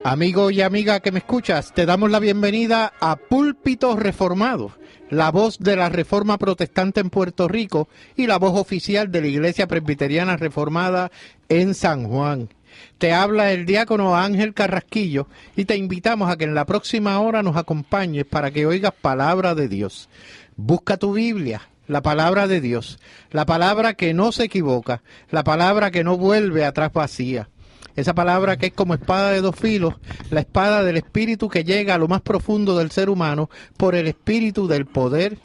Amigo y amiga que me escuchas, te damos la bienvenida a Púlpito Reformado, la voz de la Reforma Protestante en Puerto Rico y la voz oficial de la Iglesia Presbiteriana Reformada en San Juan. Te habla el diácono Ángel Carrasquillo y te invitamos a que en la próxima hora nos acompañes para que oigas palabra de Dios. Busca tu Biblia, la palabra de Dios, la palabra que no se equivoca, la palabra que no vuelve atrás vacía. Esa palabra que es como espada de dos filos, la espada del Espíritu que llega a lo más profundo del ser humano por el Espíritu del poder,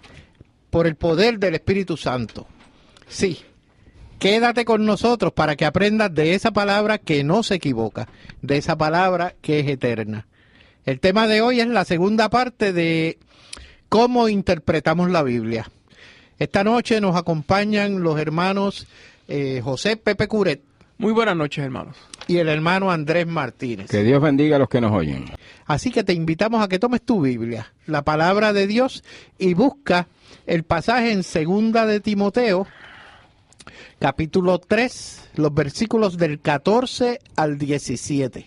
por el poder del Espíritu Santo. Sí, quédate con nosotros para que aprendas de esa palabra que no se equivoca, de esa palabra que es eterna. El tema de hoy es la segunda parte de cómo interpretamos la Biblia. Esta noche nos acompañan los hermanos José Pepe Curet. Muy buenas noches, hermanos. Y el hermano Andrés Martínez. Que Dios bendiga a los que nos oyen. Así que te invitamos a que tomes tu Biblia, la palabra de Dios, y busca el pasaje en 2 de Timoteo, capítulo 3, los versículos del 14 al 17.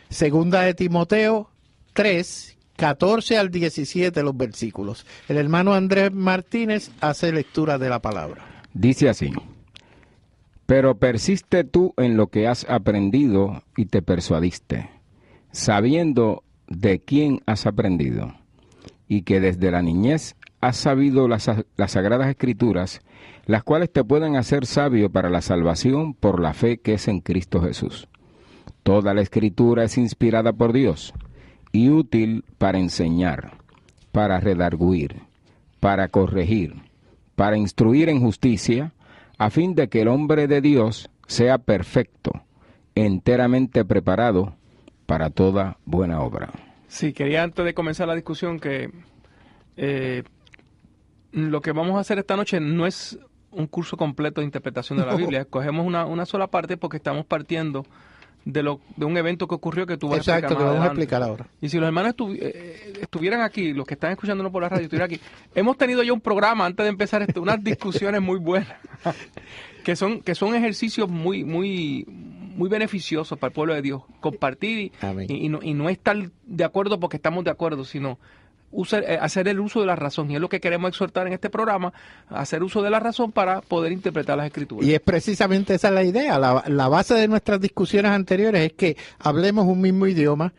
2 de Timoteo 3, 14 al 17 los versículos. El hermano Andrés Martínez hace lectura de la palabra. Dice así: Pero persiste tú en lo que has aprendido y te persuadiste, sabiendo de quién has aprendido, y que desde la niñez has sabido las Sagradas Escrituras, las cuales te pueden hacer sabio para la salvación por la fe que es en Cristo Jesús. Toda la Escritura es inspirada por Dios y útil para enseñar, para redarguir, para corregir, para instruir en justicia, a fin de que el hombre de Dios sea perfecto, enteramente preparado para toda buena obra. Sí, quería antes de comenzar la discusión que lo que vamos a hacer esta noche no es un curso completo de interpretación de la Biblia. Escogemos una sola parte porque estamos partiendo de un evento que ocurrió que tú vas a explicar. Exacto, que vamos a explicar ahora. Y si los hermanos estuvieran aquí, los que están escuchándonos por la radio, estuvieran aquí, hemos tenido ya un programa antes de empezar unas discusiones muy buenas, que son ejercicios muy beneficiosos para el pueblo de Dios. Compartir y no estar de acuerdo porque estamos de acuerdo, sino hacer el uso de la razón. Y es lo que queremos exhortar en este programa, hacer uso de la razón para poder interpretar las Escrituras. Y es precisamente esa la idea. La base de nuestras discusiones anteriores es que hablemos un mismo idioma,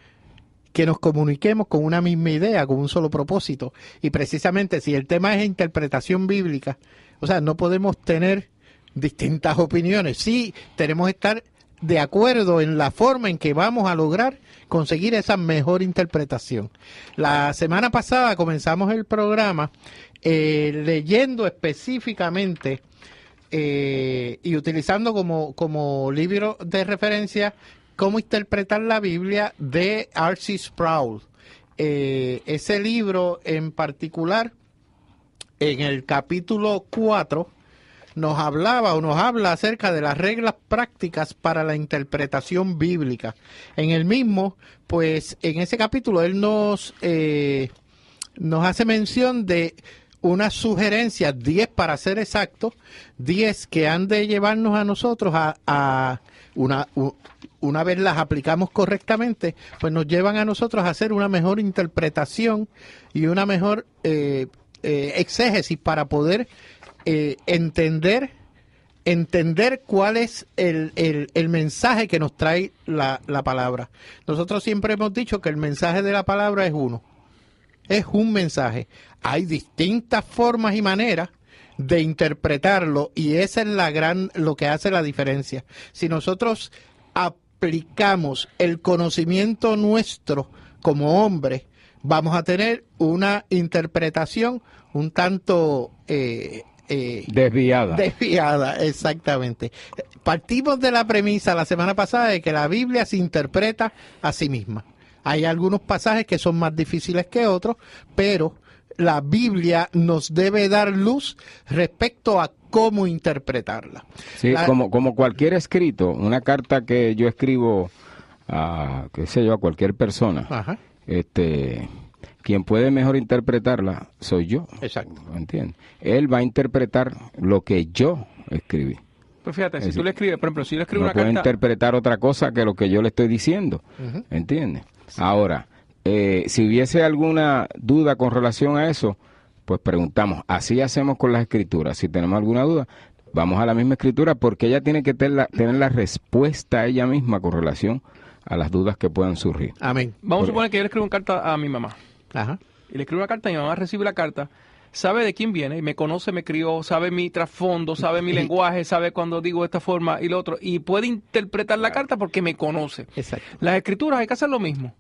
que nos comuniquemos con una misma idea, con un solo propósito. Y precisamente si el tema es interpretación bíblica, o sea, no podemos tener distintas opiniones. Sí, tenemos que estar de acuerdo en la forma en que vamos a lograr conseguir esa mejor interpretación. La semana pasada comenzamos el programa leyendo específicamente y utilizando como libro de referencia Cómo interpretar la Biblia de R.C. Sproul. Ese libro en particular, en el capítulo 4, nos habla acerca de las reglas prácticas para la interpretación bíblica. En el mismo, pues, en ese capítulo, él nos hace mención de unas sugerencias, 10 para ser exactos, 10 que han de llevarnos a nosotros una vez las aplicamos correctamente, pues nos llevan a nosotros a hacer una mejor interpretación y una mejor exégesis para poder entender cuál es el mensaje que nos trae la palabra. Nosotros siempre hemos dicho que el mensaje de la palabra es uno. Es un mensaje. Hay distintas formas y maneras de interpretarlo y esa es lo que hace la diferencia. Si nosotros aplicamos el conocimiento nuestro como hombre, vamos a tener una interpretación un tanto desviada, exactamente. Partimos de la premisa la semana pasada de que la Biblia se interpreta a sí misma. Hay algunos pasajes que son más difíciles que otros, pero la Biblia nos debe dar luz respecto a cómo interpretarla. Sí, como cualquier escrito, una carta que yo escribo a cualquier persona. Ajá. Quien puede mejor interpretarla soy yo. Exacto. ¿Entiendes? Él va a interpretar lo que yo escribí. Pues fíjate, si tú le escribes, por ejemplo, si yo le escribo no una carta... No puede interpretar otra cosa que lo que yo le estoy diciendo, ¿entiendes? Ahora, si hubiese alguna duda con relación a eso, pues preguntamos. Así hacemos con las escrituras. Si tenemos alguna duda, vamos a la misma escritura, porque ella tiene que tener la respuesta ella misma con relación a las dudas que puedan surgir. Amén. Vamos a suponer que yo le escribo una carta a mi mamá. Ajá. Y le escribo una carta, y mi mamá recibe la carta, sabe de quién viene, me conoce, me crió, sabe mi trasfondo, sabe mi lenguaje, sabe cuando digo de esta forma y lo otro, y puede interpretar la carta porque me conoce. Exacto. Las escrituras hay que hacer lo mismo.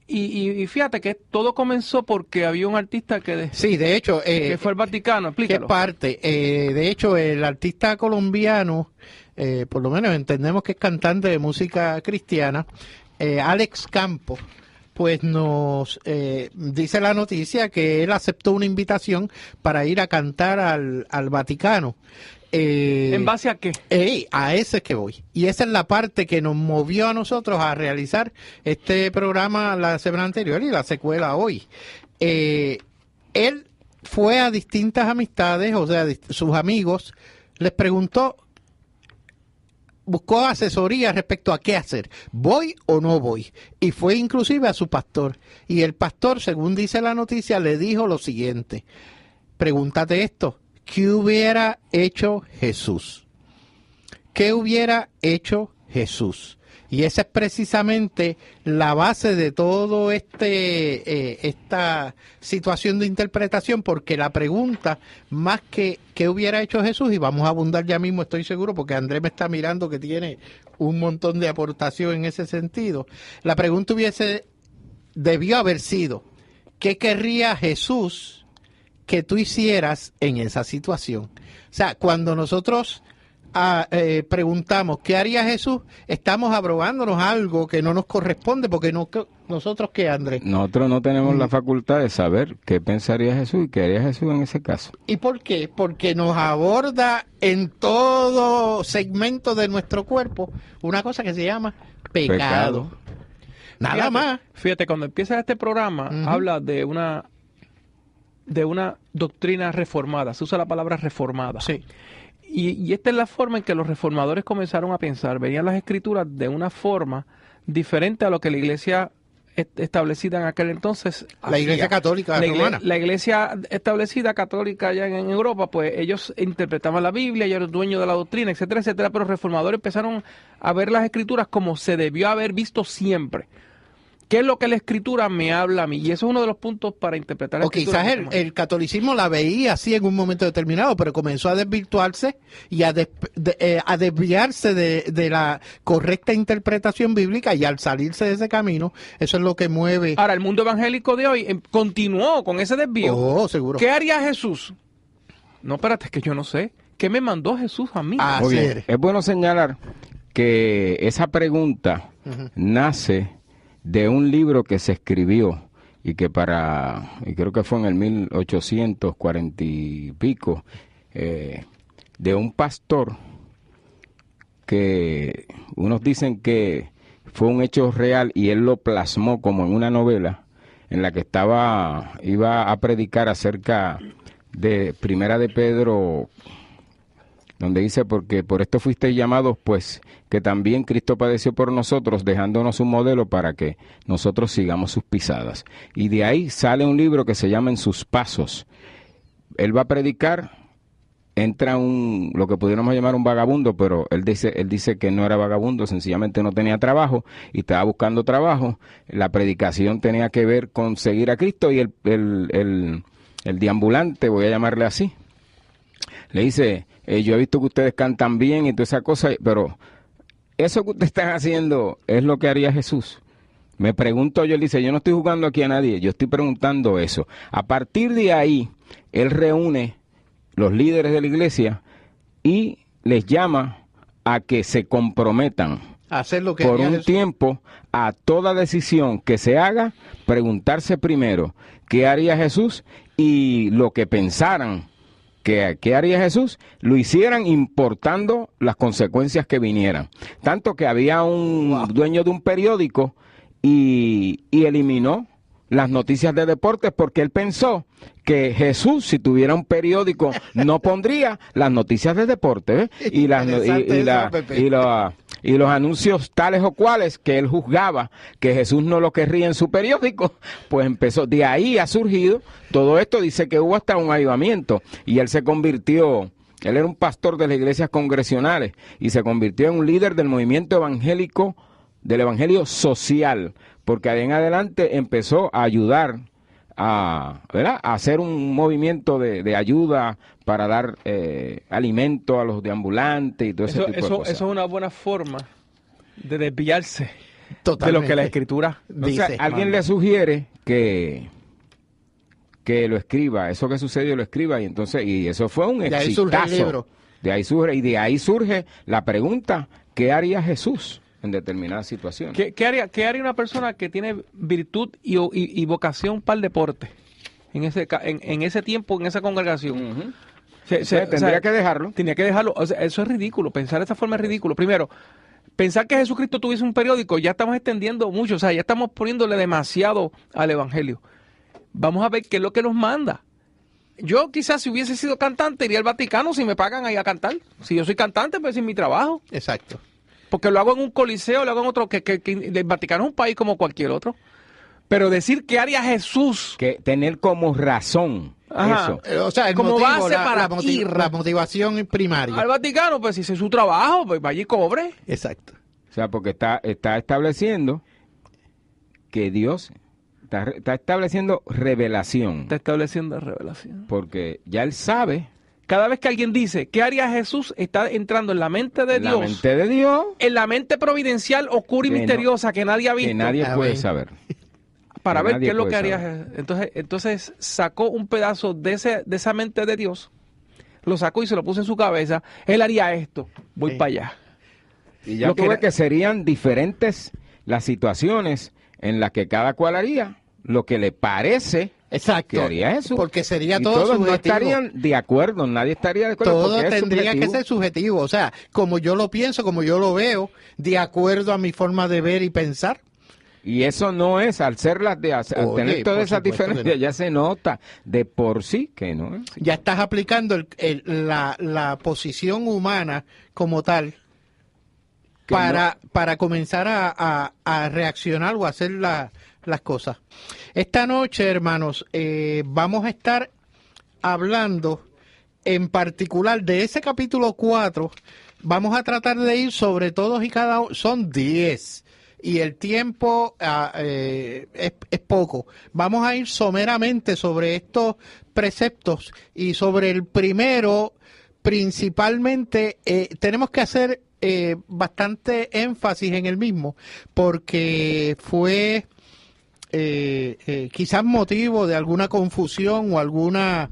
Y fíjate que todo comenzó porque había un artista Sí, de hecho... que fue al Vaticano, ¿Qué explícalo. parte? De hecho, el artista colombiano, por lo menos entendemos que es cantante de música cristiana, Alex Campos, pues nos dice la noticia que él aceptó una invitación para ir a cantar al Vaticano. ¿En base a qué? A ese es que voy. Y esa es la parte que nos movió a nosotros a realizar este programa la semana anterior y la secuela hoy. Él fue a distintas amistades, o sea, sus amigos, les preguntó, buscó asesoría respecto a qué hacer, ¿voy o no voy? Y fue inclusive a su pastor. Y el pastor, según dice la noticia, le dijo lo siguiente: pregúntate esto, ¿qué hubiera hecho Jesús? ¿Qué hubiera hecho Jesús? Y esa es precisamente la base de todo esta situación de interpretación, porque la pregunta, más que ¿qué hubiera hecho Jesús? Y vamos a abundar ya mismo, estoy seguro, porque Andrés me está mirando que tiene un montón de aportación en ese sentido. La pregunta debió haber sido, ¿qué querría Jesús que tú hicieras en esa situación? O sea, cuando nosotros preguntamos ¿qué haría Jesús?, estamos abrogándonos algo que no nos corresponde, porque nosotros, ¿qué, Andrés? Nosotros no tenemos la facultad de saber qué pensaría Jesús y qué haría Jesús en ese caso. ¿Y por qué? Porque nos aborda en todo segmento de nuestro cuerpo una cosa que se llama pecado. Nada más. Fíjate, cuando empieza este programa, habla de una doctrina reformada. Se usa la palabra reformada. Sí. Y esta es la forma en que los reformadores comenzaron a pensar. Veían las escrituras de una forma diferente a lo que la iglesia establecida en aquel entonces La iglesia católica romana. La iglesia establecida católica allá en Europa, pues ellos interpretaban la Biblia, ellos eran dueños de la doctrina, etcétera, etcétera, pero los reformadores empezaron a ver las escrituras como se debió haber visto siempre. ¿Qué es lo que la escritura me habla a mí? Y eso es uno de los puntos para interpretar la o escritura. quizás el catolicismo la veía así en un momento determinado, pero comenzó a desvirtuarse y a desviarse de la correcta interpretación bíblica, y al salirse de ese camino, eso es lo que mueve. Ahora, el mundo evangélico de hoy continuó con ese desvío. Oh, seguro. ¿Qué haría Jesús? No, espérate, es que yo no sé. ¿Qué me mandó Jesús a mí? Muy bien. Es bueno señalar que esa pregunta nace de un libro que se escribió y que creo que fue en el 1840 y pico, de un pastor que unos dicen que fue un hecho real y él lo plasmó como en una novela en la que iba a predicar acerca de Primera de Pedro, donde dice, porque por esto fuisteis llamados, pues que también Cristo padeció por nosotros, dejándonos un modelo para que nosotros sigamos sus pisadas. Y de ahí sale un libro que se llama En sus pasos. Él va a predicar, entra lo que pudiéramos llamar un vagabundo, pero él dice que no era vagabundo, sencillamente no tenía trabajo y estaba buscando trabajo. La predicación tenía que ver con seguir a Cristo, y el deambulante, voy a llamarle así, le dice: yo he visto que ustedes cantan bien y toda esa cosa, pero eso que ustedes están haciendo es lo que haría Jesús. Me pregunto yo, él dice: yo no estoy jugando aquí a nadie, yo estoy preguntando eso. A partir de ahí, él reúne los líderes de la iglesia y les llama a que se comprometan hacer lo que por un tiempo a toda decisión que se haga, preguntarse primero qué haría Jesús, y lo que pensaran ¿qué haría Jesús? Lo hicieran importando las consecuencias que vinieran. Tanto que había un dueño de un periódico y eliminó las noticias de deportes, porque él pensó que Jesús, si tuviera un periódico, no pondría las noticias de deportes, ¿eh? y los anuncios tales o cuales que él juzgaba que Jesús no lo querría en su periódico, pues empezó, de ahí ha surgido todo esto. Dice que hubo hasta un avivamiento y él se convirtió, él era un pastor de las iglesias congresionales y se convirtió en un líder del movimiento evangélico, del evangelio social, porque de en adelante empezó a ayudar ¿verdad? A hacer un movimiento de ayuda para dar alimento a los deambulantes y todo ese tipo de cosas. Eso es una buena forma de desviarse Totalmente. de lo que la Escritura Dice. O sea, alguien le sugiere que lo escriba, eso que sucedió lo escriba, y entonces, y eso fue un De ahí surge el exitazo. libro. De ahí surge la pregunta, ¿qué haría Jesús en determinadas situaciones? ¿Qué haría una persona que tiene virtud y vocación para el deporte en ese tiempo, en esa congregación? Ujú. Tendría que dejarlo. Tenía que dejarlo. O sea, eso es ridículo. Pensar de esa forma es ridículo. Primero, pensar que Jesucristo tuviese un periódico, ya estamos extendiendo mucho. O sea, ya estamos poniéndole demasiado al Evangelio. Vamos a ver qué es lo que nos manda. Yo quizás si hubiese sido cantante iría al Vaticano si me pagan ahí a cantar. Si yo soy cantante, pues es mi trabajo. Exacto. Porque lo hago en un coliseo, lo hago en otro, que el Vaticano es un país como cualquier otro. Pero decir qué haría Jesús. Que tener como razón Ajá. eso. O sea, el Como motivo, base para ir. la motivación primaria. Al Vaticano, pues si es su trabajo, pues vaya y cobre. Exacto. O sea, porque está estableciendo que Dios está estableciendo revelación. Está estableciendo revelación. Porque ya él sabe, Cada vez que alguien dice, ¿qué haría Jesús? Está entrando en la mente de en la Dios. mente de Dios, En la mente providencial, oscura y Que no- misteriosa que nadie ha visto. que nadie Ah, puede bien. saber. Para que ver nadie qué es lo puede que haría saber. Jesús. Entonces sacó un pedazo de esa mente de Dios, lo sacó y se lo puso en su cabeza. Él haría esto. Voy Sí. para allá. Y ya Lo que tuve era- que serían diferentes las situaciones en las que cada cual haría lo que le parece Exacto. que haría Jesús. Porque sería Y todo todos subjetivo. no estarían de acuerdo, nadie estaría de acuerdo. Todo porque es tendría que subjetivo. ser subjetivo. O sea, como yo lo pienso, como yo lo veo, de acuerdo a mi forma de ver y pensar. Y eso no es, al ser al Oye, tener todas por esas supuesto que diferencias, no. ya se nota de por sí que no es. Ya estás aplicando la posición humana como tal Que para comenzar a reaccionar o a hacer las cosas. Esta noche, hermanos, vamos a estar hablando en particular de ese capítulo 4. Vamos a tratar de ir sobre todos y cada uno. Son 10 y el tiempo es poco. Vamos a ir someramente sobre estos preceptos y sobre el primero, principalmente, tenemos que hacer bastante énfasis en el mismo porque fue quizás motivo de alguna confusión o alguna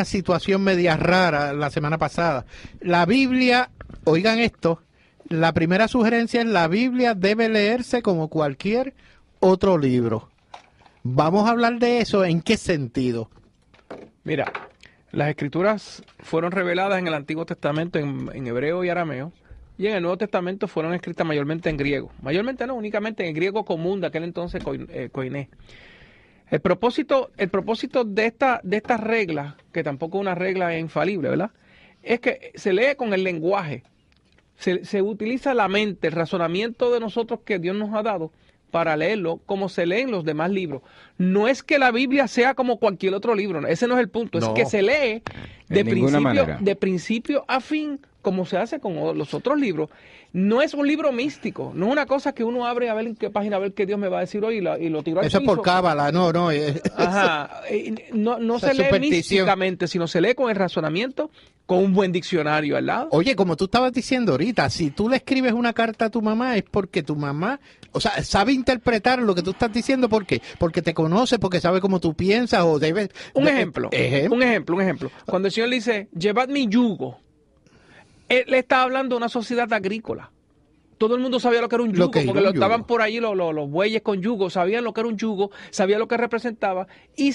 situación media rara la semana pasada. La Biblia, oigan esto, la primera sugerencia es la Biblia debe leerse como cualquier otro libro. Vamos a hablar de eso, ¿en qué sentido? Mira, las escrituras fueron reveladas en el Antiguo Testamento en hebreo y arameo, y en el Nuevo Testamento fueron escritas mayormente en griego. Mayormente no, únicamente en el griego común de aquel entonces, koiné. El propósito de esta regla, que tampoco es una regla infalible, ¿verdad? Es que se lee con el lenguaje. Se utiliza la mente, el razonamiento de nosotros que Dios nos ha dado para leerlo como se leen los demás libros. No es que la Biblia sea como cualquier otro libro, ese no es el punto, No. es que se lee ninguna manera. de principio a fin como se hace con los otros libros. No es un libro místico, no es una cosa que uno abre a ver en qué página, a ver qué Dios me va a decir hoy y lo tiro al Eso es por piso. cábala, no. Ajá. No Esa se lee superstición. místicamente, sino se lee con el razonamiento, con un buen diccionario al lado. Oye, como tú estabas diciendo ahorita, si tú le escribes una carta a tu mamá es porque tu mamá, o sea, sabe interpretar lo que tú estás diciendo. ¿Por qué? Porque te conoce, porque sabe cómo tú piensas o debes... Un ejemplo. Cuando el Señor le dice, llevad mi yugo, Él le está hablando de una sociedad agrícola. Todo el mundo sabía lo que era un yugo, que era porque un yugo. estaban por ahí los bueyes con yugo, sabían lo que era un yugo, sabían lo que representaba, y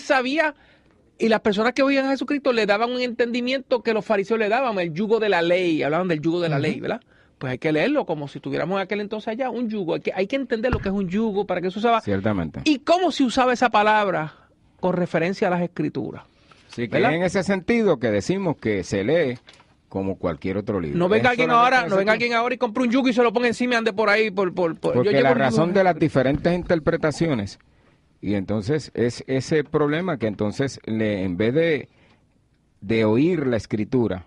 las personas que oían a Jesucristo le daban un entendimiento que los fariseos le daban, el yugo de la ley, hablaban del yugo de la ley, ¿verdad? Pues hay que leerlo como si tuviéramos en aquel entonces allá un yugo, hay que entender lo que es un yugo, para qué se usaba, Ciertamente. y cómo se usaba esa palabra con referencia a las escrituras. Sí, que ¿verdad? es en ese sentido que decimos que se lee como cualquier otro libro. No venga Es alguien solamente ahora, no venga alguien ahora y compre un yugo y se lo ponga encima y ande por ahí. Porque la razón de las diferentes interpretaciones, y entonces es ese problema que entonces en vez de oír la escritura,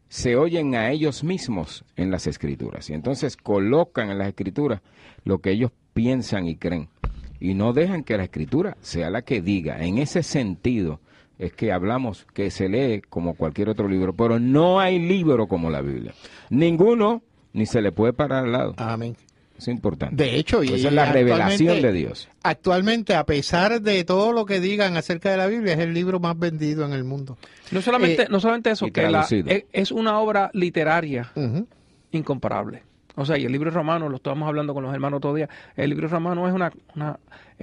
se oyen a ellos mismos en las escrituras. Y entonces colocan en las escrituras lo que ellos piensan y creen. Y no dejan que la escritura sea la que diga. En ese sentido es que hablamos que se lee como cualquier otro libro, pero no hay libro como la Biblia. Ninguno, ni se le puede parar al lado. Amén. Es importante. De hecho, esa es la revelación de Dios. Actualmente, a pesar de todo lo que digan acerca de la Biblia, es el libro más vendido en el mundo. No solamente eso, y que es una obra literaria incomparable. O sea, y el libro romano, lo estábamos hablando con los hermanos otro día, el libro romano es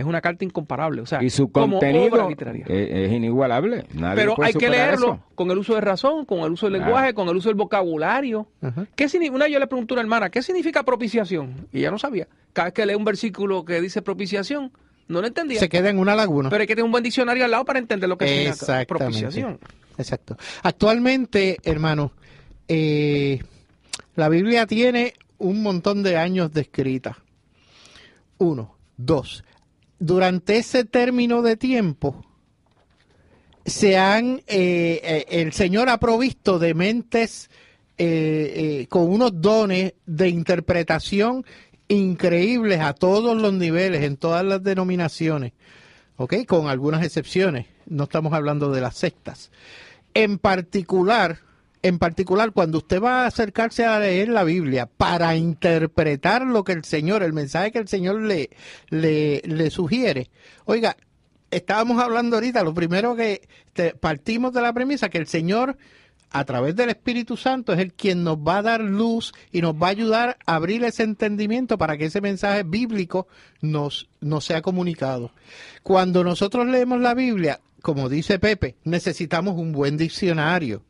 una carta incomparable. O sea, y su como contenido obra literaria. Es inigualable. Nadie Pero puede hay que superar leerlo eso. con el uso de razón, con el uso del lenguaje, con el uso del vocabulario. Yo le pregunté a una hermana, ¿qué significa propiciación? Y ella no sabía. Cada vez que lee un versículo que dice propiciación, no lo entendía. Se queda en una laguna. Pero hay que tener un buen diccionario al lado para entender lo que significa propiciación. Exacto. Actualmente, hermano, la Biblia tiene un montón de años de escrita. 1, 2. Durante ese término de tiempo, el Señor ha provisto de mentes con unos dones de interpretación increíbles a todos los niveles, en todas las denominaciones, ¿ok? Con algunas excepciones. No estamos hablando de las sectas. En particular, cuando usted va a acercarse a leer la Biblia para interpretar lo que el mensaje que el Señor le sugiere. Oiga, estábamos hablando ahorita, lo primero que partimos de la premisa que el Señor, a través del Espíritu Santo, es el quien nos va a dar luz y nos va a ayudar a abrir ese entendimiento para que ese mensaje bíblico nos sea comunicado. Cuando nosotros leemos la Biblia, como dice Pepe, necesitamos un buen diccionario.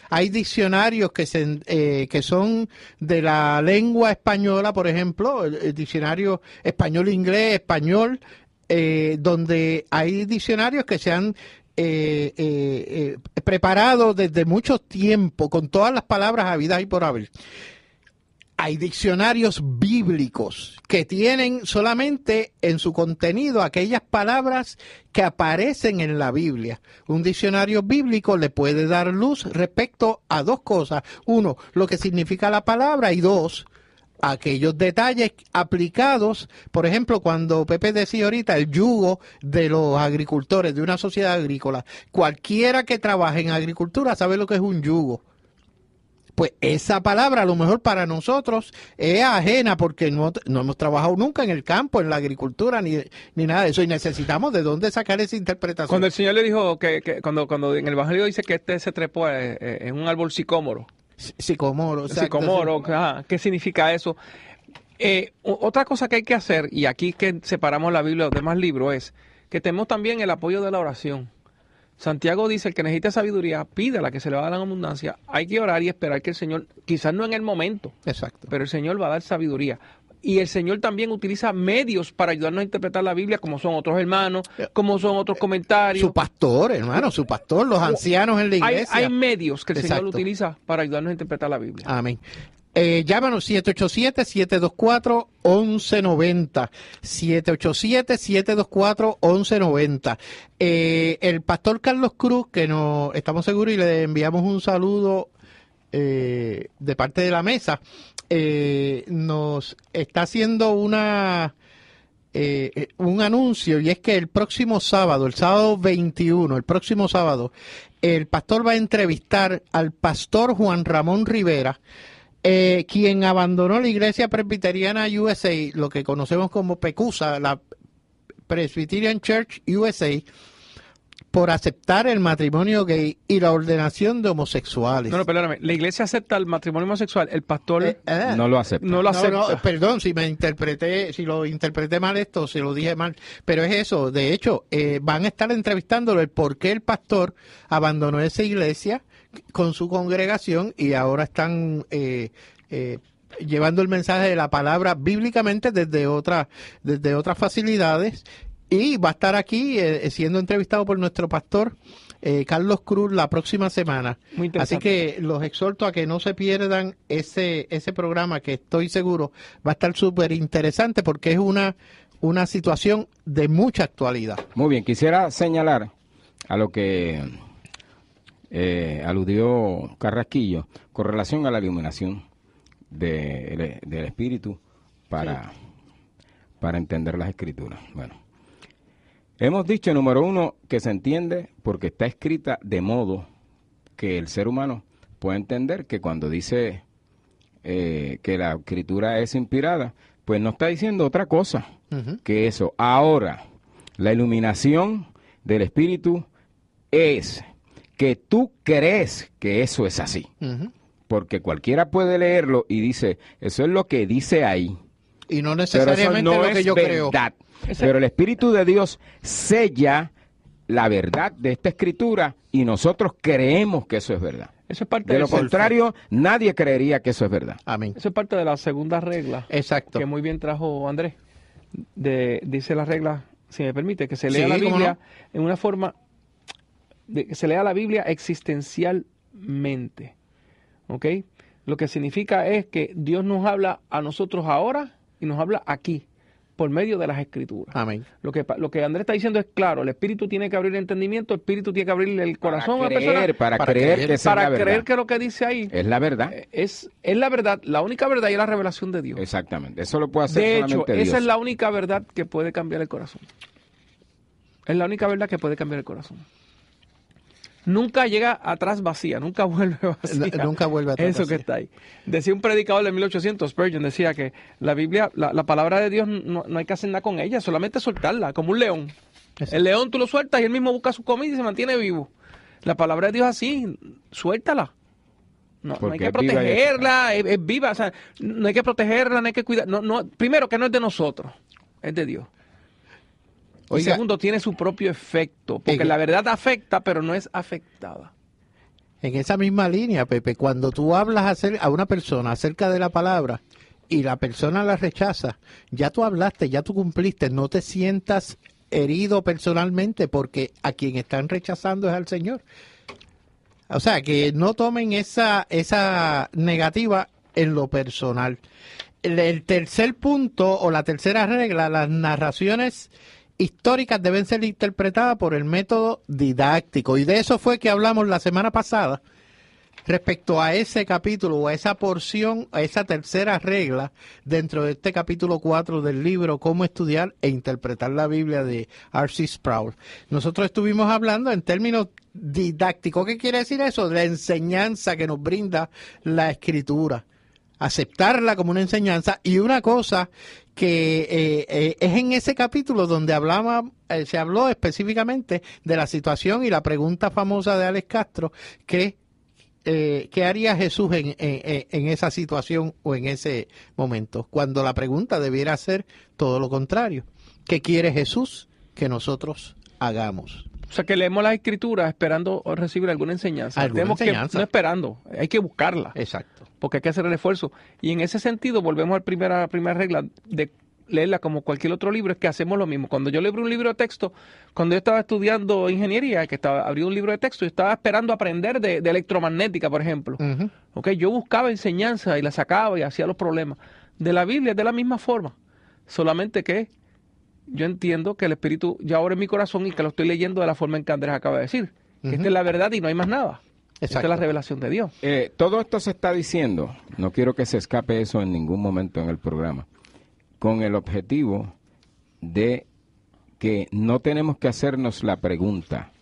Hay diccionarios que son de la lengua española, por ejemplo, el diccionario español-inglés, español, donde hay diccionarios que se han preparado desde mucho tiempo con todas las palabras habidas y por haber. Hay diccionarios bíblicos que tienen solamente en su contenido aquellas palabras que aparecen en la Biblia. Un diccionario bíblico le puede dar luz respecto a dos cosas. 1, lo que significa la palabra, y 2, aquellos detalles aplicados. Por ejemplo, cuando Pepe decía ahorita el yugo de los agricultores, de una sociedad agrícola. Cualquiera que trabaje en agricultura sabe lo que es un yugo. Pues esa palabra a lo mejor para nosotros es ajena porque no hemos trabajado nunca en el campo, en la agricultura, ni nada de eso. Y necesitamos de dónde sacar esa interpretación. Cuando el Señor le dijo cuando en el Evangelio dice que se trepó en un árbol sicómoro. Sicómoro, exacto. Sicómoro, ¿qué significa eso? Otra cosa que hay que hacer, y aquí que separamos la Biblia de los demás libros, es que tenemos también el apoyo de la oración. Santiago dice, el que necesita sabiduría, pídala, que se le va a dar en abundancia. Hay que orar y esperar que el Señor, quizás no en el momento, exacto, pero el Señor va a dar sabiduría. Y el Señor también utiliza medios para ayudarnos a interpretar la Biblia, como son otros hermanos, como son otros comentarios. Su pastor, hermano, los ancianos en la iglesia. Hay medios que el exacto. Señor utiliza para ayudarnos a interpretar la Biblia. Amén. Llámanos 787-724-1190. 787-724-1190. El pastor Carlos Cruz, que estamos seguros y le enviamos un saludo de parte de la mesa, nos está haciendo un anuncio, y es que el próximo sábado, el sábado 21, el pastor va a entrevistar al pastor Juan Ramón Rivera, quien abandonó la Iglesia Presbiteriana USA, lo que conocemos como PECUSA, la Presbyterian Church USA, por aceptar el matrimonio gay y la ordenación de homosexuales. No, perdóname. La iglesia acepta el matrimonio homosexual. El pastor no lo acepta. No lo acepta. No, perdón, si lo interpreté mal esto, si lo dije mal. Pero es eso. De hecho, van a estar entrevistándolo el por qué el pastor abandonó esa iglesia con su congregación y ahora están llevando el mensaje de la palabra bíblicamente desde otras facilidades. Y va a estar aquí siendo entrevistado por nuestro pastor Carlos Cruz la próxima semana. Muy Así interesante. que los exhorto a que no se pierdan ese programa, que estoy seguro va a estar súper interesante porque es una situación de mucha actualidad. Muy bien, quisiera señalar a lo que aludió Carrasquillo con relación a la iluminación del espíritu para entender las escrituras. Bueno, hemos dicho, número uno, que se entiende porque está escrita de modo que el ser humano puede entender que cuando dice que la escritura es inspirada, pues no está diciendo otra cosa que eso. Ahora, la iluminación del espíritu es que tú crees que eso es así. Porque cualquiera puede leerlo y dice, eso es lo que dice ahí. Y no Pero eso necesariamente no lo que es yo creo. verdad. Pero el Espíritu de Dios sella la verdad de esta escritura y nosotros creemos que eso es verdad. Eso es parte De lo eso. contrario, nadie creería que eso es verdad. Amén. Eso es parte de la segunda regla. Exacto. Que muy bien trajo Andrés. Dice la regla, si me permite, que se lea Sí, la cómo Biblia no. en una forma, que se lea la Biblia existencialmente. ¿Ok? Lo que significa es que Dios nos habla a nosotros ahora y nos habla aquí, por medio de las escrituras. Amén. Lo que Andrés está diciendo es claro, el espíritu tiene que abrir el entendimiento, el espíritu tiene que abrir el corazón a la persona Para para creer creer, que esa es la para creer verdad. que lo que dice ahí Es la verdad. es la verdad, la única verdad y es la revelación de Dios. Exactamente. Eso lo puede hacer De hecho, solamente Dios. esa es la única verdad que puede cambiar el corazón. Es la única verdad que puede cambiar el corazón. Nunca llega atrás vacía, nunca vuelve vacía. Nunca vuelve atrás Eso vacía. que está ahí. Decía un predicador de 1800, Spurgeon, decía que la Biblia, la palabra de Dios, no hay que hacer nada con ella, solamente soltarla, como un león. Exacto. El león tú lo sueltas y él mismo busca su comida y se mantiene vivo. La palabra de Dios es así, suéltala. No hay Porque que es viva y protegerla, es viva, o sea, no hay que protegerla, no hay que cuidar. Primero, que no es de nosotros, es de Dios. Y Oiga, segundo, tiene su propio efecto, porque en- la verdad afecta, pero no es afectada. en esa misma línea, Pepe, cuando tú hablas a una persona acerca de la palabra y la persona la rechaza, ya tú hablaste, ya tú cumpliste, no te sientas herido personalmente porque a quien están rechazando es al Señor. O sea, que no tomen esa negativa en lo personal. El tercer punto o la tercera regla, las narraciones históricas deben ser interpretadas por el método didáctico. Y de eso fue que hablamos la semana pasada respecto a ese capítulo o a esa porción, a esa tercera regla dentro de este capítulo 4 del libro Cómo estudiar e interpretar la Biblia de R.C. Sproul. Nosotros estuvimos hablando en términos didácticos. ¿Qué quiere decir eso? La enseñanza que nos brinda la Escritura. Aceptarla como una enseñanza. Y una cosa que es en ese capítulo donde se habló específicamente de la situación y la pregunta famosa de Alex Castro, que ¿qué haría Jesús en esa situación o en ese momento? Cuando la pregunta debiera ser todo lo contrario. ¿Qué quiere Jesús que nosotros hagamos? O sea, que leemos las escrituras esperando recibir alguna enseñanza. Alguna Tenemos enseñanza. que, no esperando, hay que buscarla, Exacto. porque hay que hacer el esfuerzo. Y en ese sentido, volvemos a la primera regla de leerla como cualquier otro libro, es que hacemos lo mismo. Cuando yo leo un libro de texto, cuando yo estaba estudiando ingeniería, que abrí un libro de texto, yo estaba esperando aprender de electromagnética, por ejemplo. Ujú. ¿Okay? Yo buscaba enseñanza y la sacaba y hacía los problemas. De la Biblia es de la misma forma, solamente que yo entiendo que el Espíritu ya obra en mi corazón y que lo estoy leyendo de la forma en que Andrés acaba de decir. Que esta es la verdad y no hay más nada. Esta es la revelación de Dios. Todo esto se está diciendo, no quiero que se escape eso en ningún momento en el programa, con el objetivo de que no tenemos que hacernos la pregunta,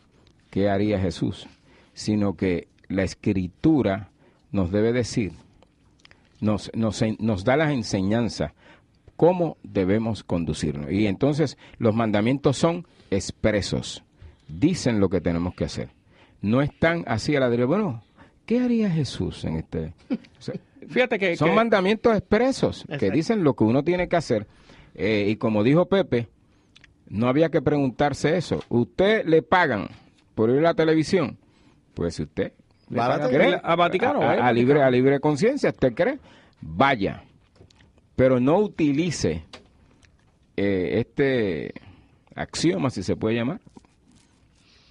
¿qué haría Jesús? Sino que la Escritura nos debe decir, nos da las enseñanzas, cómo debemos conducirnos. Y entonces los mandamientos son expresos, dicen lo que tenemos que hacer. No están así a la derecha. Bueno, ¿qué haría Jesús en este? O sea, Fíjate que son mandamientos expresos que Exacto. dicen lo que uno tiene que hacer. Y como dijo Pepe, no había que preguntarse eso. ¿Usted le pagan por ir a la televisión? Pues si usted Va a la cree, televisión. a Vaticano, a libre conciencia, usted cree, vaya. Pero no utilice este axioma, si se puede llamar,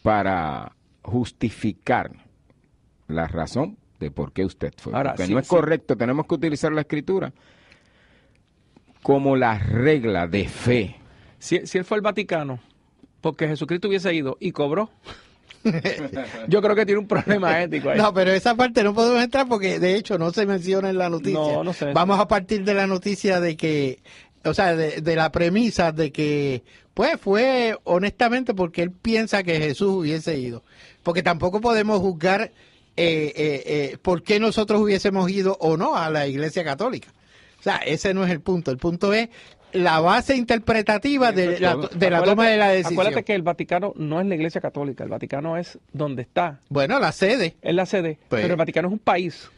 para justificar la razón de por qué usted fue. Ahora, porque sí, no es sí. correcto, tenemos que utilizar la Escritura como la regla de fe. Si él fue al Vaticano porque Jesucristo hubiese ido y cobró, yo creo que tiene un problema ético ahí. No, pero esa parte no podemos entrar porque de hecho no se menciona en la noticia. No, no sé. Vamos a partir de la noticia de que, o sea, de la premisa de que, pues fue honestamente porque él piensa que Jesús hubiese ido. Porque tampoco podemos juzgar por qué nosotros hubiésemos ido o no a la Iglesia Católica. O sea, ese no es el punto. El punto es la base interpretativa de la toma de la decisión. Acuérdate que el Vaticano no es la Iglesia Católica, el Vaticano es donde está, Bueno, la sede. es la sede, Pues- pero el Vaticano es un país,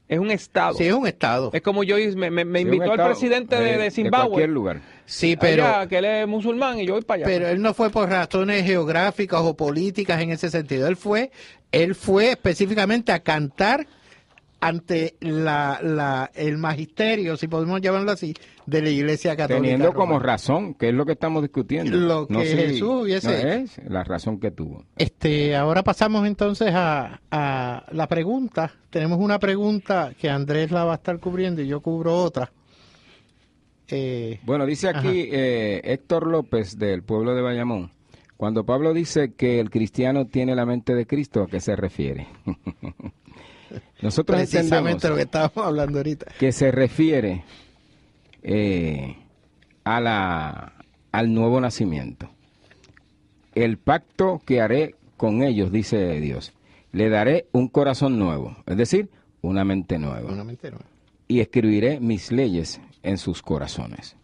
es un estado. Sí, es un estado. Es como yo me Sí, invitó un el estado, presidente de de Zimbabue, cualquier lugar. Sí, pero... allá, que él es musulmán y yo voy para allá. Pero él no fue por razones geográficas o políticas en ese sentido. Él fue específicamente a cantar ante el magisterio, si podemos llamarlo así, de la Iglesia Católica. Teniendo como romana. razón, que es lo que estamos discutiendo. Lo que Jesús hubiese hecho. es la razón que tuvo. Ahora pasamos entonces a la pregunta. Tenemos una pregunta que Andrés la va a estar cubriendo y yo cubro otra. Bueno, dice aquí Héctor López del pueblo de Bayamón. Cuando Pablo dice que el cristiano tiene la mente de Cristo, ¿a qué se refiere? Nosotros entendemos Precisamente lo que estábamos hablando ahorita. que se refiere al nuevo nacimiento. El pacto que haré con ellos, dice Dios, le daré un corazón nuevo, es decir, una mente nueva. Una mente nueva. Y escribiré mis leyes en sus corazones.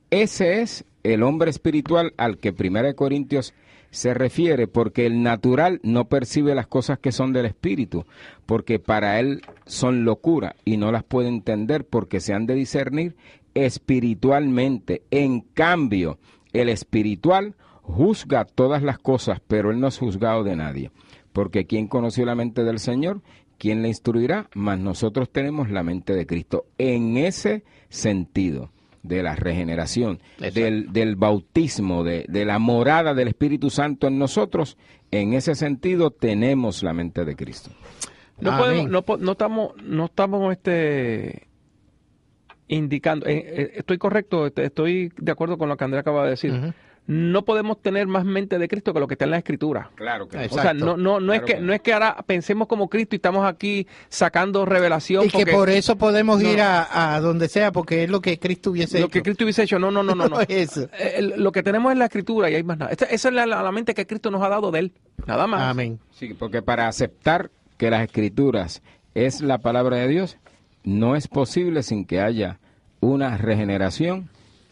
Ese es el hombre espiritual al que 1 Corintios se refiere, porque el natural no percibe las cosas que son del espíritu, porque para él son locura y no las puede entender porque se han de discernir espiritualmente. En cambio, el espiritual juzga todas las cosas, pero él no es juzgado de nadie, porque ¿quién conoció la mente del Señor? ¿Quién le instruirá? Mas nosotros tenemos la mente de Cristo. En ese sentido de la regeneración, del bautismo, de la morada del Espíritu Santo en nosotros, en ese sentido tenemos la mente de Cristo. No podemos, no estamos indicando, estoy correcto, estoy de acuerdo con lo que Andrea acaba de decir. Ujú. No podemos tener más mente de Cristo que lo que está en la Escritura. Claro que Exacto. O sea, no es Claro que que no. no es que ahora pensemos como Cristo y estamos aquí sacando revelación Y que porque por eso podemos No. ir a donde sea, porque es lo que Cristo hubiese lo hecho. que Cristo hubiese hecho. No. No es eso. Lo que tenemos es la Escritura y hay más nada. Esa es la mente que Cristo nos ha dado de él. Nada más. Amén. Sí, porque para aceptar que las Escrituras es la palabra de Dios, no es posible sin que haya una regeneración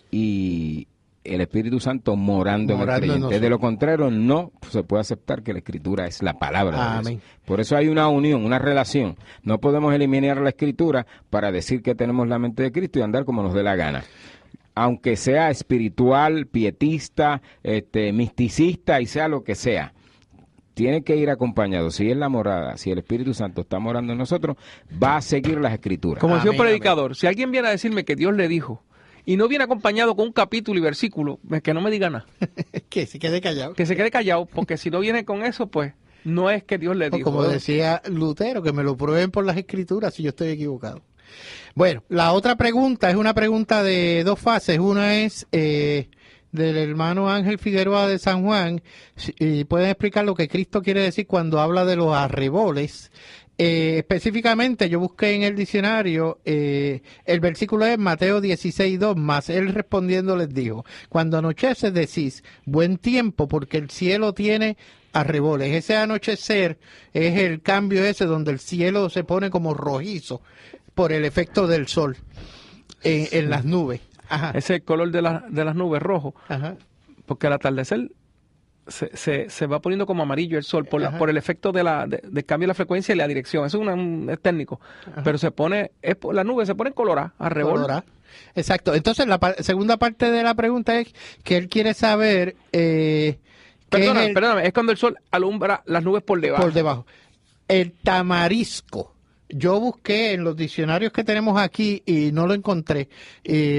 y el Espíritu Santo morando en el Morando en creyente. nosotros. De lo contrario, no se puede aceptar que la Escritura es la palabra de Amén. Dios. Por eso hay una unión, una relación. No podemos eliminar la Escritura para decir que tenemos la mente de Cristo y andar como nos dé la gana. Aunque sea espiritual, pietista, misticista y sea lo que sea, tiene que ir acompañado. Si es la morada, si el Espíritu Santo está morando en nosotros, va a seguir las Escrituras. Como decía un Amén, predicador, si alguien viene a decirme que Dios le dijo y no viene acompañado con un capítulo y versículo, que no me diga nada. Que se quede callado. Que se quede callado, porque si no viene con eso, pues no es que Dios le O dijo. como decía Lutero, que me lo prueben por las Escrituras si yo estoy equivocado. Bueno, la otra pregunta es una pregunta de dos fases. Una es del hermano Ángel Figueroa de San Juan. Y pueden explicar lo que Cristo quiere decir cuando habla de los arreboles. Específicamente, yo busqué en el diccionario, el versículo es Mateo 16:2, más él respondiendo les dijo, cuando anochece decís, buen tiempo, porque el cielo tiene arreboles. Ese anochecer es el cambio ese donde el cielo se pone como rojizo por el efecto del sol en las nubes. Ajá. Ese es el color de las nubes rojo, Ajá. porque al atardecer se va poniendo como amarillo el sol Ajá. por el efecto del cambio de la frecuencia y la dirección. Eso es técnico. Pero la nube se pone colorada, arrebol. Colorado. Exacto. Entonces, segunda parte de la pregunta es que él quiere saber Perdóname, es cuando el sol alumbra las nubes por debajo. por debajo. El tamarisco. Yo busqué en los diccionarios que tenemos aquí y no lo encontré.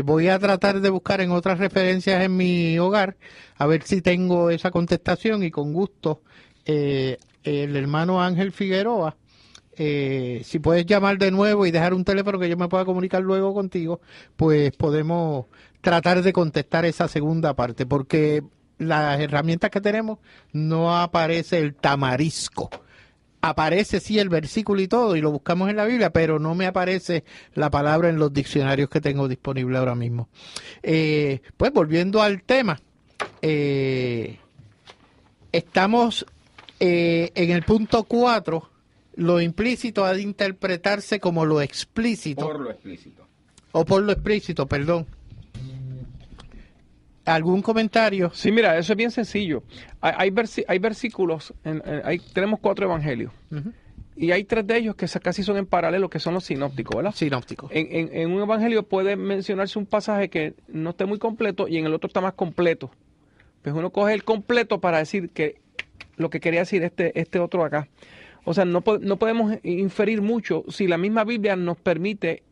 Voy a tratar de buscar en otras referencias en mi hogar a ver si tengo esa contestación y con gusto el hermano Ángel Figueroa. Si puedes llamar de nuevo y dejar un teléfono que yo me pueda comunicar luego contigo, pues podemos tratar de contestar esa segunda parte, porque las herramientas que tenemos no aparece el tamarisco. Aparece sí el versículo y todo, y lo buscamos en la Biblia, pero no me aparece la palabra en los diccionarios que tengo disponible ahora mismo. Pues volviendo al tema, estamos en el punto 4, lo implícito ha de interpretarse como lo explícito. Por lo explícito. O por lo explícito, perdón. ¿Algún comentario? Sí, mira, eso es bien sencillo. Hay versículos, tenemos 4 evangelios. Uh-huh. Y hay 3 de ellos que casi son en paralelo, que son los sinópticos, ¿verdad? Sinópticos. En un evangelio puede mencionarse un pasaje que no esté muy completo y en el otro está más completo. Pues uno coge el completo para decir que lo que quería decir este otro acá. O sea, no podemos inferir mucho si la misma Biblia nos permite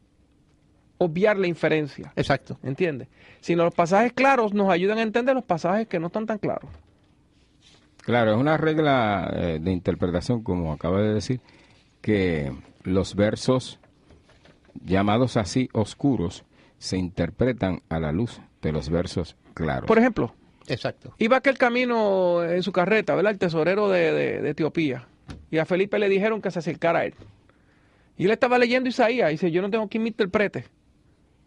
obviar la inferencia. Exacto. ¿Entiendes? Si los pasajes claros nos ayudan a entender los pasajes que no están tan claros. Claro, es una regla de interpretación, como acaba de decir, que los versos llamados así oscuros se interpretan a la luz de los versos claros. Por ejemplo, exacto. Iba aquel camino en su carreta, ¿verdad? El tesorero de Etiopía. Y a Felipe le dijeron que se acercara a él. Y él estaba leyendo Isaías y dice, yo no tengo quien me interprete.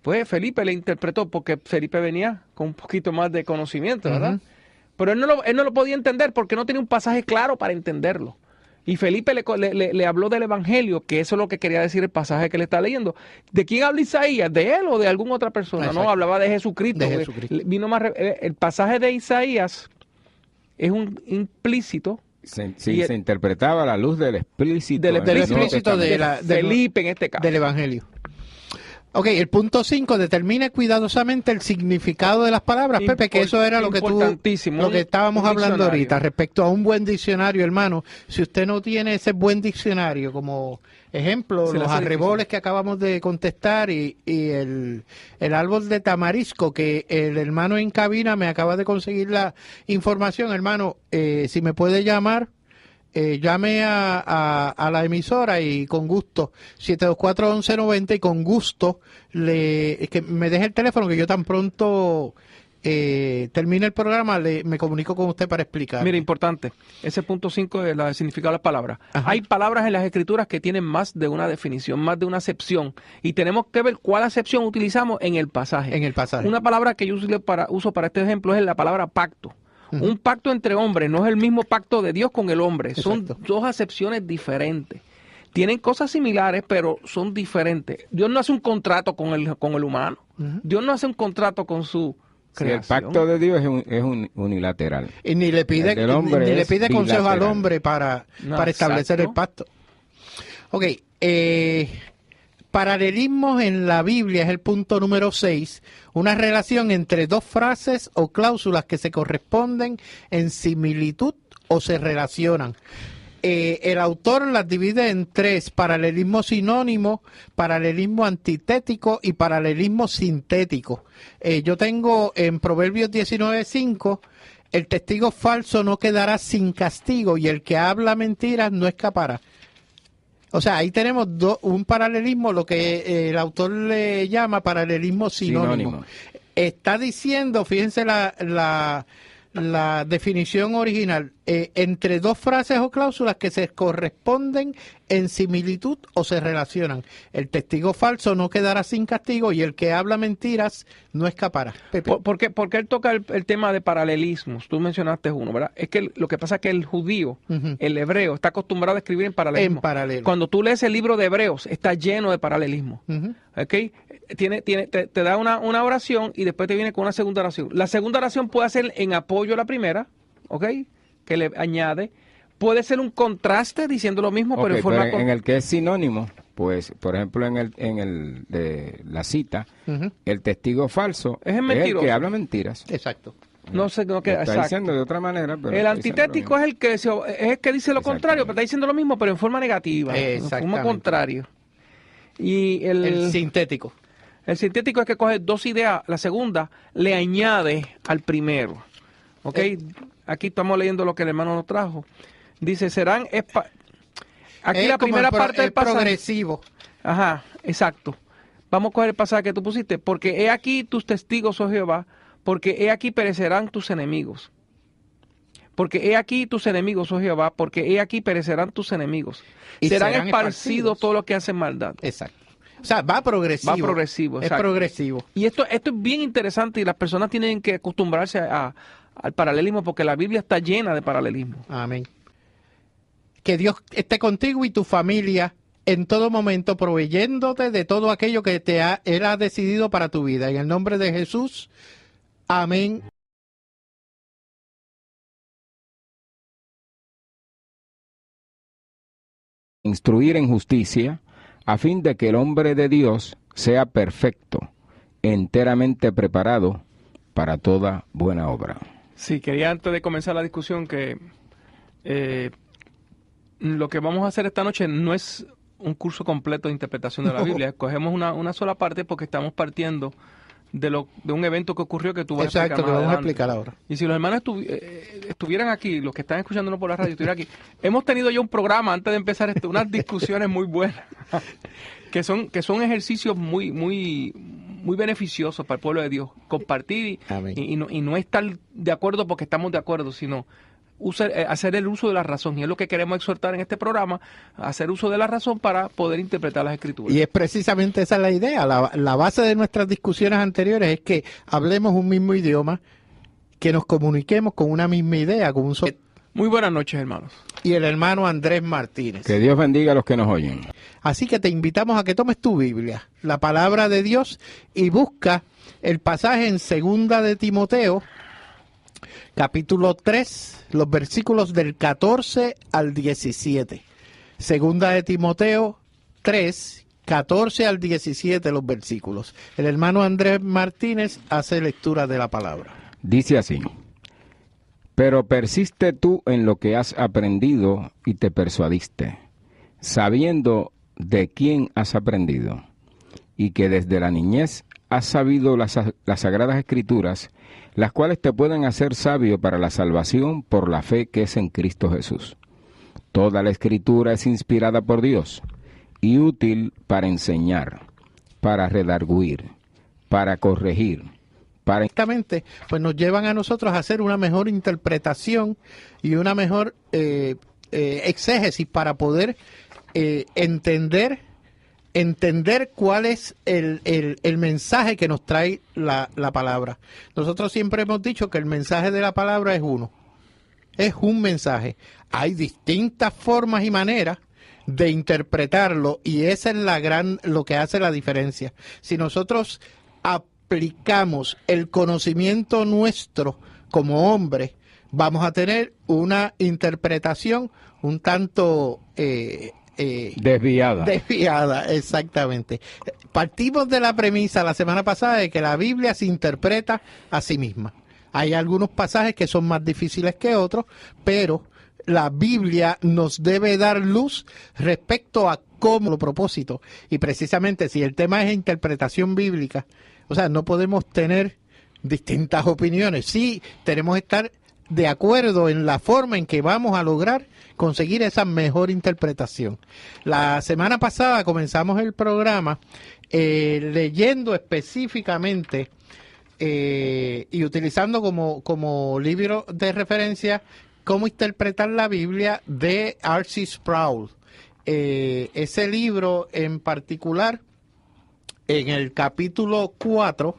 Pues Felipe le interpretó porque Felipe venía con un poquito más de conocimiento, ¿verdad? Uh-huh. Pero él no lo podía entender porque no tenía un pasaje claro para entenderlo. Y Felipe le habló del Evangelio, que eso es lo que quería decir el pasaje que le está leyendo. ¿De quién habla Isaías? ¿De él o de alguna otra persona? Exacto. No, hablaba de Jesucristo. De Jesucristo. El pasaje de Isaías es un implícito. Se interpretaba a la luz del explícito. Del explícito de Felipe en este caso. Del Evangelio. Ok, el punto 5, determine cuidadosamente el significado de las palabras, Pepe, que eso era lo que estábamos hablando ahorita, respecto a un buen diccionario, hermano. Si usted no tiene ese buen diccionario, como ejemplo, los arreboles que acabamos de contestar y el árbol de tamarisco, que el hermano en cabina me acaba de conseguir la información, hermano, si me puede llamar. Llame a la emisora y con gusto, 724-1190, y con gusto que me deje el teléfono, que yo tan pronto termine el programa, me comunico con usted para explicar. Mire, importante, ese punto 5 es el significado de las palabras. Ajá. Hay palabras en las escrituras que tienen más de una definición, más de una acepción, y tenemos que ver cuál acepción utilizamos en el pasaje. En el pasaje. Una palabra que yo uso para este ejemplo es la palabra pacto. Un pacto entre hombres no es el mismo pacto de Dios con el hombre. Exacto. Son 2 acepciones diferentes. Tienen cosas similares, pero son diferentes. Dios no hace un contrato con el humano. Uh-huh. Dios no hace un contrato con su creación. El pacto de Dios es unilateral. Y ni le pide consejo al hombre para establecer el pacto. Ok, paralelismos en la Biblia es el punto número 6, una relación entre 2 frases o cláusulas que se corresponden en similitud o se relacionan. El autor las divide en 3, paralelismo sinónimo, paralelismo antitético y paralelismo sintético. Yo tengo en Proverbios 19:5, el testigo falso no quedará sin castigo y el que habla mentiras no escapará. O sea, ahí tenemos un paralelismo, lo que el autor le llama paralelismo sinónimo. Está diciendo, fíjense la definición original, entre 2 frases o cláusulas que se corresponden en similitud o se relacionan. El testigo falso no quedará sin castigo y el que habla mentiras no escapará. Pepe. ¿Por qué él toca el tema de paralelismos? Tú mencionaste uno, ¿verdad? Es que lo que pasa es que el judío, Uh-huh. el hebreo, está acostumbrado a escribir en paralelismo. En paralelo. Cuando tú lees el libro de Hebreos, está lleno de paralelismo. Uh-huh. ¿Ok? Te da una oración y después te viene con una segunda oración. La segunda oración puede ser en apoyo a la primera, ¿ok? Que le añade. Puede ser un contraste diciendo lo mismo, pero en forma... en el que es sinónimo, pues, por ejemplo, en el de la cita, Uh-huh. el testigo falso Es el es el mentiroso. que habla mentiras. Exacto. No sé, no Lo queda está exacto. diciendo de otra manera, pero El está diciendo antitético lo es el que dice lo contrario, pero está diciendo lo mismo, pero en forma negativa, en Exactamente. forma contraria. Y El sintético. el sintético es que coge 2 ideas, la segunda le añade al primero. ¿Ok? Aquí estamos leyendo lo que el hermano nos trajo. Dice, serán... Aquí Es la como primera parte del pasaje. progresivo. Ajá, exacto. Vamos a coger el pasaje que tú pusiste. Porque he aquí tus testigos, oh Jehová, porque he aquí perecerán tus enemigos. Porque he aquí tus enemigos, oh Jehová, porque he aquí perecerán tus enemigos. Y serán serán esparcidos todos los que hacen maldad. Exacto. O sea, va progresivo. Va progresivo, Es exacto. progresivo. Y esto es bien interesante y las personas tienen que acostumbrarse al paralelismo porque la Biblia está llena de paralelismo. Amén. Que Dios esté contigo y tu familia en todo momento, proveyéndote de todo aquello que Él ha decidido para tu vida. En el nombre de Jesús. Amén. Instruir en justicia, a fin de que el hombre de Dios sea perfecto, enteramente preparado para toda buena obra. Sí, quería antes de comenzar la discusión que lo que vamos a hacer esta noche no es un curso completo de interpretación de la Biblia. Escogemos una sola parte porque estamos partiendo de un evento que ocurrió que tú vas a explicar Exacto, que más lo vamos a adelante. explicar ahora. Y si los hermanos estuvieran aquí, los que están escuchándonos por la radio, estuvieran aquí, hemos tenido ya un programa antes de empezar unas discusiones muy buenas, que son ejercicios muy beneficiosos para el pueblo de Dios. Compartir Amén. y no estar de acuerdo porque estamos de acuerdo, sino hacer el uso de la razón. Y es lo que queremos exhortar en este programa, hacer uso de la razón para poder interpretar las Escrituras. Y es precisamente esa la idea. La base de nuestras discusiones anteriores es que hablemos un mismo idioma, que nos comuniquemos con una misma idea, con un solo... Muy buenas noches, hermanos. Y el hermano Andrés Martínez. Que Dios bendiga a los que nos oyen. Así que te invitamos a que tomes tu Biblia, la palabra de Dios, y busca el pasaje en 2 de Timoteo, capítulo 3, los versículos del 14 al 17. 2 de Timoteo 3, 14 al 17 los versículos. El hermano Andrés Martínez hace lectura de la palabra. Dice así: pero persiste tú en lo que has aprendido y te persuadiste, sabiendo de quién has aprendido, y que desde la niñez has sabido las sagradas escrituras, las cuales te pueden hacer sabio para la salvación por la fe que es en Cristo Jesús. Toda la escritura es inspirada por Dios y útil para enseñar, para redarguir, para corregir, para... Exactamente, pues nos llevan a nosotros a hacer una mejor interpretación y una mejor exégesis para poder entender cuál es el mensaje que nos trae la palabra. Nosotros siempre hemos dicho que el mensaje de la palabra es uno. Es un mensaje. Hay distintas formas y maneras de interpretarlo y esa es lo que hace la diferencia. Si nosotros aplicamos el conocimiento nuestro como hombre, vamos a tener una interpretación un tanto desviada, exactamente. Partimos de la premisa la semana pasada de que la Biblia se interpreta a sí misma. Hay algunos pasajes que son más difíciles que otros, pero la Biblia nos debe dar luz respecto a cómo lo propósito. Y precisamente si el tema es interpretación bíblica, o sea, no podemos tener distintas opiniones. Sí, tenemos que estar de acuerdo en la forma en que vamos a lograr conseguir esa mejor interpretación. La semana pasada comenzamos el programa leyendo específicamente y utilizando como libro de referencia Cómo interpretar la Biblia de R.C. Sproul. Ese libro en particular, en el capítulo 4,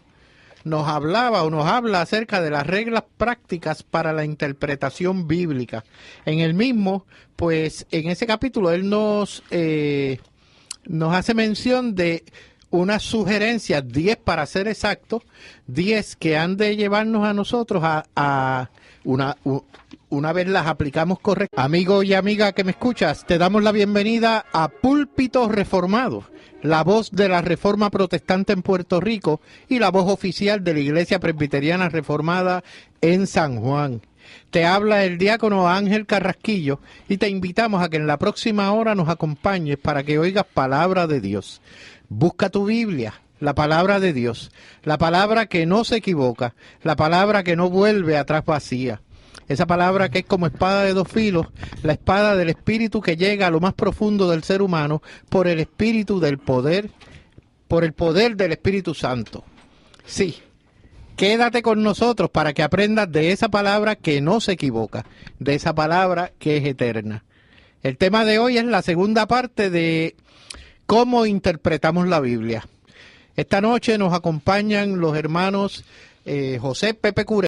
nos habla acerca de las reglas prácticas para la interpretación bíblica. En el mismo, pues en ese capítulo él nos hace mención de unas sugerencias, 10 para ser exactos, 10 que han de llevarnos a nosotros a una vez las aplicamos correctamente. Amigo y amiga que me escuchas, te damos la bienvenida a Púlpito Reformado, la voz de la Reforma Protestante en Puerto Rico y la voz oficial de la Iglesia Presbiteriana Reformada en San Juan. Te habla el diácono Ángel Carrasquillo y te invitamos a que en la próxima hora nos acompañes para que oigas palabra de Dios. Busca tu Biblia, la palabra de Dios, la palabra que no se equivoca, la palabra que no vuelve atrás vacía. esa palabra que es como espada de dos filos, la espada del Espíritu que llega a lo más profundo del ser humano por el Espíritu del poder, por el poder del Espíritu Santo. Sí, quédate con nosotros para que aprendas de esa palabra que no se equivoca, de esa palabra que es eterna. El tema de hoy es la segunda parte de cómo interpretamos la Biblia. Esta noche nos acompañan los hermanos José Pepe Cure